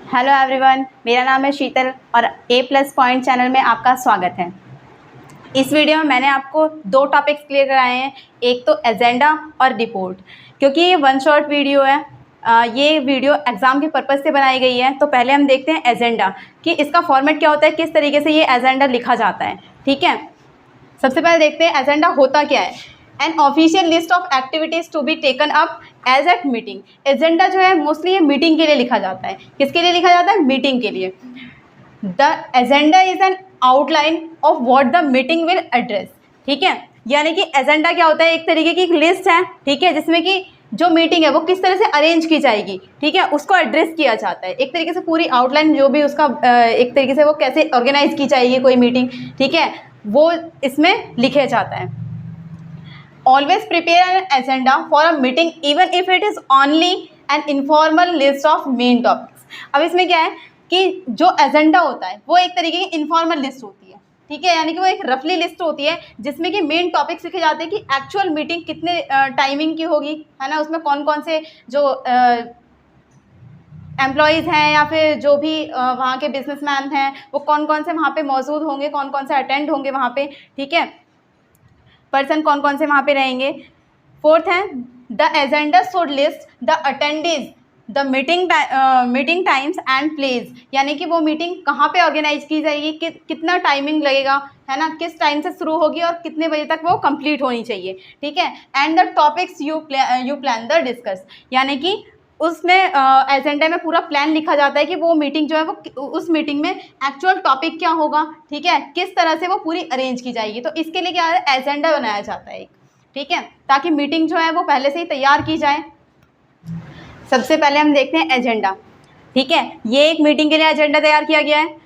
Hello everyone, मेरा नाम है शीतल और ए प्लस पॉइंट चैनल में आपका स्वागत है। इस वीडियो में मैंने आपको दो टॉपिक्स क्लियर कराए हैं, एक तो एजेंडा और रिपोर्ट। क्योंकि ये वन शॉट वीडियो है, ये वीडियो एग्ज़ाम के पर्पज़ से बनाई गई है। तो पहले हम देखते हैं एजेंडा कि इसका फॉर्मेट क्या होता है, किस तरीके से ये एजेंडा लिखा जाता है। ठीक है, सबसे पहले देखते हैं एजेंडा होता क्या है। An official list of activities to be taken up as at meeting. Agenda जो है मोस्टली ये मीटिंग के लिए लिखा जाता है। किसके लिए लिखा जाता है? मीटिंग के लिए। The agenda is an outline of what the meeting will address. ठीक है, यानी कि एजेंडा क्या होता है? एक तरीके की एक लिस्ट है, ठीक है, जिसमें कि जो मीटिंग है वो किस तरह से अरेंज की जाएगी, ठीक है, उसको एड्रेस किया जाता है। एक तरीके से पूरी आउटलाइन जो भी उसका एक तरीके से वो कैसे ऑर्गेनाइज की जाएगी कोई मीटिंग, ठीक है, वो इसमें लिखा जाता है। Always prepare an agenda for a meeting even if it is only an informal list of main topics। अब इसमें क्या है कि जो एजेंडा होता है वो एक तरीके की इनफॉर्मल लिस्ट होती है, ठीक है, यानी कि वो एक रफली लिस्ट होती है जिसमें कि मेन टॉपिक्स लिखे जाते हैं कि एक्चुअल मीटिंग कितने टाइमिंग की होगी, है ना, उसमें कौन कौन से जो एम्प्लॉयज़ हैं या फिर जो भी वहाँ के बिजनेसमैन हैं वो कौन कौन से वहाँ पे मौजूद होंगे, कौन कौन से अटेंड होंगे वहाँ पे, ठीक है, पर्सन कौन कौन से वहाँ पे रहेंगे। फोर्थ है the agenda should list the attendees the meeting times and place, यानी कि वो मीटिंग कहाँ पे ऑर्गेनाइज की जाएगी, कितना टाइमिंग लगेगा, है ना, किस टाइम से शुरू होगी और कितने बजे तक वो कंप्लीट होनी चाहिए, ठीक है, and the topics you plan the discuss, यानी कि उसमें एजेंडा में पूरा प्लान लिखा जाता है कि वो मीटिंग जो है वो उस मीटिंग में एक्चुअल टॉपिक क्या होगा, ठीक है, किस तरह से वो पूरी अरेंज की जाएगी। तो इसके लिए क्या है, एजेंडा बनाया जाता है एक, ठीक है, ताकि मीटिंग जो है वो पहले से ही तैयार की जाए। सबसे पहले हम देखते हैं एजेंडा। ठीक है, ये एक मीटिंग के लिए एजेंडा तैयार किया गया है।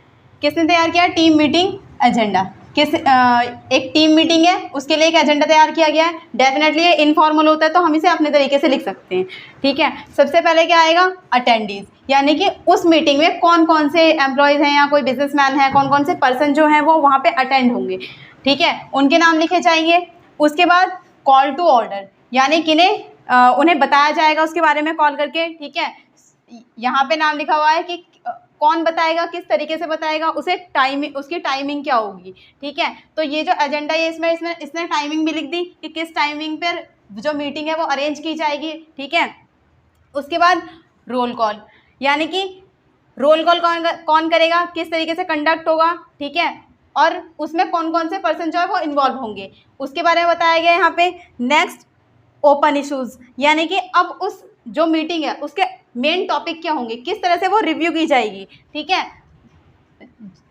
किसने तैयार किया? Team meeting agenda. एक टीम मीटिंग है, उसके लिए एक एजेंडा तैयार किया गया है। डेफिनेटली ये इनफॉर्मल होता है तो हम इसे अपने तरीके से लिख सकते हैं, ठीक है। सबसे पहले क्या आएगा? अटेंडीज, यानी कि उस मीटिंग में कौन कौन से एम्प्लॉयज़ हैं या कोई बिजनेसमैन है, कौन कौन से पर्सन जो हैं वो वहाँ पे अटेंड होंगे, ठीक है, उनके नाम लिखे जाएंगे। उसके बाद कॉल टू ऑर्डर, यानी किन्हें उन्हें बताया जाएगा उसके बारे में कॉल करके, ठीक है, यहाँ पे नाम लिखा हुआ है कि कौन बताएगा, किस तरीके से बताएगा, उसे टाइमिंग, उसकी टाइमिंग क्या होगी, ठीक है। तो ये जो एजेंडा है इसने टाइमिंग भी लिख दी कि किस टाइमिंग पर जो मीटिंग है वो अरेंज की जाएगी, ठीक है। उसके बाद रोल कॉल, यानी कि रोल कॉल कौन करेगा, किस तरीके से कंडक्ट होगा, ठीक है, और उसमें कौन कौन से पर्सन जो है वो इन्वॉल्व होंगे, उसके बारे में बताया गया है यहाँ पे। नेक्स्ट ओपन इश्यूज़, यानी कि अब उस जो मीटिंग है उसके मेन टॉपिक क्या होंगे, किस तरह से वो रिव्यू की जाएगी, ठीक है।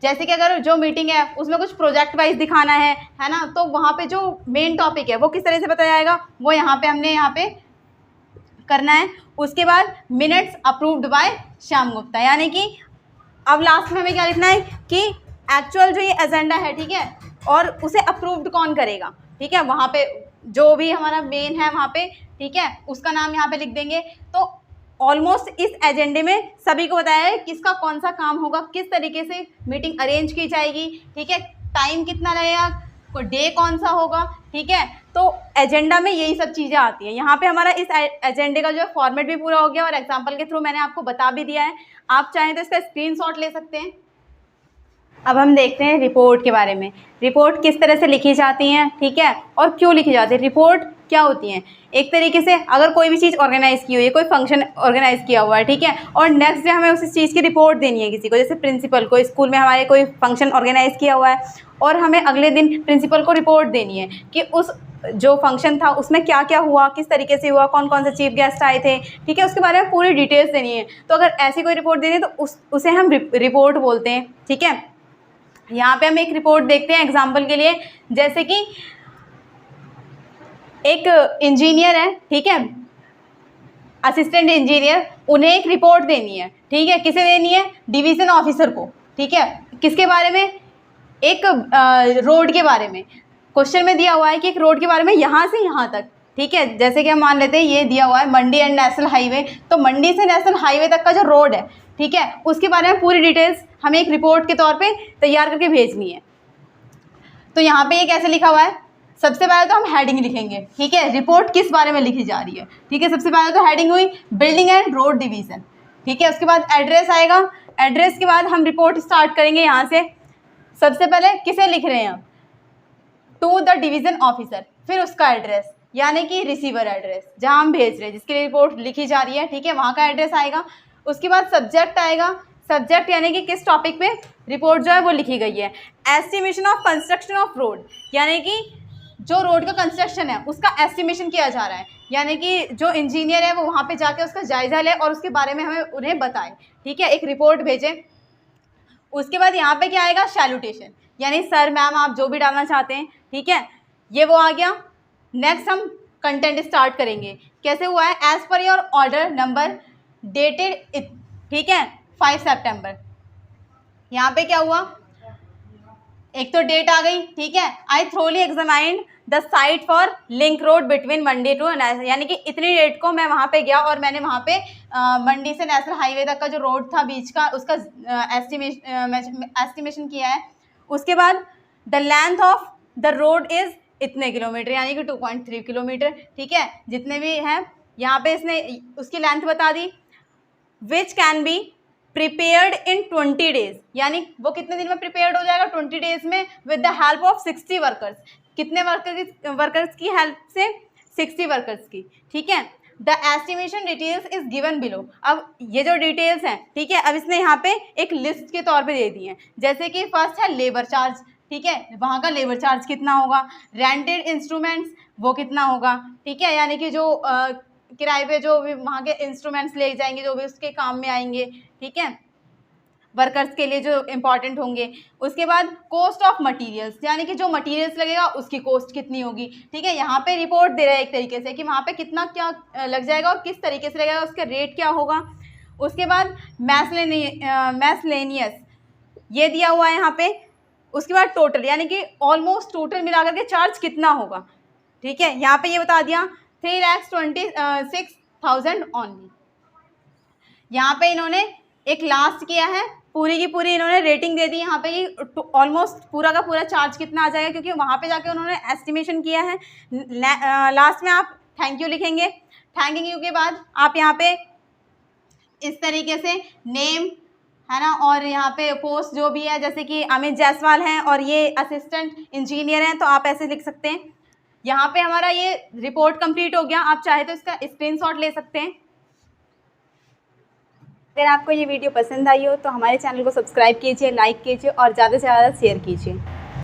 जैसे कि अगर जो मीटिंग है उसमें कुछ प्रोजेक्ट वाइज दिखाना है ना, तो वहाँ पे जो मेन टॉपिक है वो किस तरह से बताया जाएगा, वो हमने यहाँ पे करना है। उसके बाद minutes approved by Shyam Gupta, यानी कि अब लास्ट में हमें क्या लिखना है कि एक्चुअल जो ये एजेंडा है, ठीक है, और उसे अप्रूव्ड कौन करेगा, ठीक है, वहाँ पे जो भी हमारा मेन है वहाँ पे, ठीक है, उसका नाम यहाँ पे लिख देंगे। तो ऑलमोस्ट इस एजेंडे में सभी को बताया है किसका कौन सा काम होगा, किस तरीके से मीटिंग अरेंज की जाएगी, ठीक है, टाइम कितना लगेगा, डे कौन सा होगा, ठीक है। तो एजेंडा में यही सब चीज़ें आती हैं। यहाँ पे हमारा इस एजेंडे का जो है फॉर्मेट भी पूरा हो गया और एग्जाम्पल के थ्रू मैंने आपको बता भी दिया है। आप चाहें तो इसका स्क्रीनशॉट ले सकते हैं। अब हम देखते हैं रिपोर्ट के बारे में। रिपोर्ट किस तरह से लिखी जाती हैं, ठीक है, और क्यों लिखी जाती है। रिपोर्ट क्या होती हैं? एक तरीके से अगर कोई भी चीज़ ऑर्गेनाइज़ की हुई है, कोई फंक्शन ऑर्गेनाइज़ किया हुआ है, ठीक है, और नेक्स्ट डे हमें उस चीज़ की रिपोर्ट देनी है किसी को, जैसे प्रिंसिपल को, स्कूल में हमारे कोई फंक्शन ऑर्गेनाइज़ किया हुआ है और हमें अगले दिन प्रिंसिपल को रिपोर्ट देनी है कि उस जो फंक्शन था उसमें क्या क्या हुआ, किस तरीके से हुआ, कौन कौन से चीफ गेस्ट आए थे, ठीक है, उसके बारे में पूरी डिटेल्स देनी है। तो अगर ऐसी कोई रिपोर्ट देनी है तो उसे हम रिपोर्ट बोलते हैं, ठीक है। यहाँ पे हम एक रिपोर्ट देखते हैं एग्जाम्पल के लिए, जैसे कि एक इंजीनियर है, ठीक है, असिस्टेंट इंजीनियर, उन्हें एक रिपोर्ट देनी है, ठीक है, किसे देनी है? डिवीज़न ऑफिसर को, ठीक है, किसके बारे में? एक रोड के बारे में। क्वेश्चन में दिया हुआ है कि एक रोड के बारे में यहाँ से यहाँ तक, ठीक है, जैसे कि हम मान लेते हैं ये दिया हुआ है मंडी एंड नेशनल हाईवे, तो मंडी से नेशनल हाईवे तक का जो रोड है, ठीक है, उसके बारे में पूरी डिटेल्स हमें एक रिपोर्ट के तौर पे तैयार करके भेजनी है। तो यहाँ पे ये कैसे लिखा हुआ है? सबसे पहले तो हम हेडिंग लिखेंगे, ठीक है, रिपोर्ट किस बारे में लिखी जा रही है, ठीक है। सबसे पहले तो हेडिंग हुई बिल्डिंग एंड रोड डिवीज़न, ठीक है। उसके बाद एड्रेस आएगा, एड्रेस के बाद हम रिपोर्ट स्टार्ट करेंगे यहाँ से। सबसे पहले किसे लिख रहे हैं हम, टू द डिवीज़न ऑफिसर, फिर उसका एड्रेस यानी कि रिसीवर एड्रेस जहाँ हम भेज रहे हैं, जिसके लिए रिपोर्ट लिखी जा रही है, ठीक है, वहाँ का एड्रेस आएगा। उसके बाद सब्जेक्ट आएगा, सब्जेक्ट यानी कि किस टॉपिक पे रिपोर्ट जो है वो लिखी गई है। Estimation of construction of road, यानी कि जो रोड का कंस्ट्रक्शन है उसका एस्टिमेशन किया जा रहा है, यानी कि जो इंजीनियर है वो वहाँ पे जाके उसका जायज़ा ले और उसके बारे में हमें उन्हें बताए, ठीक है, एक रिपोर्ट भेजें। उसके बाद यहाँ पे क्या आएगा, सैल्यूटेशन, यानी सर मैम आप जो भी डालना चाहते हैं, ठीक है, ये वो आ गया। नेक्स्ट हम कंटेंट स्टार्ट करेंगे। कैसे हुआ है, as per your order number dated, ठीक है, 5 सितंबर। यहाँ पे क्या हुआ, एक तो डेट आ गई, ठीक है, I thoroughly examined the site for link road between Mandi to, यानी कि इतनी डेट को मैं वहाँ पे गया और मैंने वहाँ पे मंडी से नेशनल हाईवे तक का जो रोड था बीच का उसका एस्टिमेशन किया है। उसके बाद the length of the road is इतने किलोमीटर, यानी कि 2.3 किलोमीटर, ठीक है, जितने भी हैं यहाँ पे इसने उसकी लेंथ बता दी। Which can be prepared in 20 days, यानी वो कितने दिन में प्रिपेयर्ड हो जाएगा, 20 डेज में, with the help of 60 workers, कितने वर्कर्स की हेल्प से, 60 वर्कर्स की, ठीक है। The estimation details is given below, अब ये जो डिटेल्स हैं, ठीक है, अब इसने यहाँ पे एक लिस्ट के तौर पे दे दी है, जैसे कि फर्स्ट है लेबर चार्ज, ठीक है, वहाँ का लेबर चार्ज कितना होगा, रेंटेड इंस्ट्रूमेंट्स वो कितना होगा, ठीक है, यानी कि जो किराए पे जो भी वहाँ के इंस्ट्रूमेंट्स ले जाएंगे जो भी उसके काम में आएंगे, ठीक है, वर्कर्स के लिए जो इम्पॉर्टेंट होंगे। उसके बाद कॉस्ट ऑफ मटेरियल्स, यानी कि जो मटेरियल्स लगेगा उसकी कॉस्ट कितनी होगी, ठीक है, यहाँ पे रिपोर्ट दे रहे हैं एक तरीके से कि वहाँ पे कितना क्या लग जाएगा और किस तरीके से लगेगा, उसका रेट क्या होगा। उसके बाद मैसलेनियस ये दिया हुआ है यहाँ पे। उसके बाद टोटल, यानी कि ऑलमोस्ट टोटल मिला करके चार्ज कितना होगा, ठीक है, यहाँ पे ये बता दिया 3,26,000 ओनली। यहाँ पे इन्होंने एक लास्ट किया है, पूरी की पूरी इन्होंने रेटिंग दे दी यहाँ पे कि ऑलमोस्ट पूरा का पूरा चार्ज कितना आ जाएगा, क्योंकि वहाँ पे जाके उन्होंने एस्टिमेशन किया है। लास्ट में आप थैंक यू लिखेंगे। थैंक यू के बाद आप यहाँ पे इस तरीके से नेम है ना, और यहाँ पे पोस्ट जो भी है, जैसे कि अमित जायसवाल हैं और ये असिस्टेंट इंजीनियर हैं, तो आप ऐसे लिख सकते हैं। यहाँ पे हमारा ये रिपोर्ट कंप्लीट हो गया, आप चाहे तो इसका स्क्रीनशॉट ले सकते हैं। अगर आपको ये वीडियो पसंद आई हो तो हमारे चैनल को सब्सक्राइब कीजिए, लाइक कीजिए और ज़्यादा से ज़्यादा शेयर कीजिए।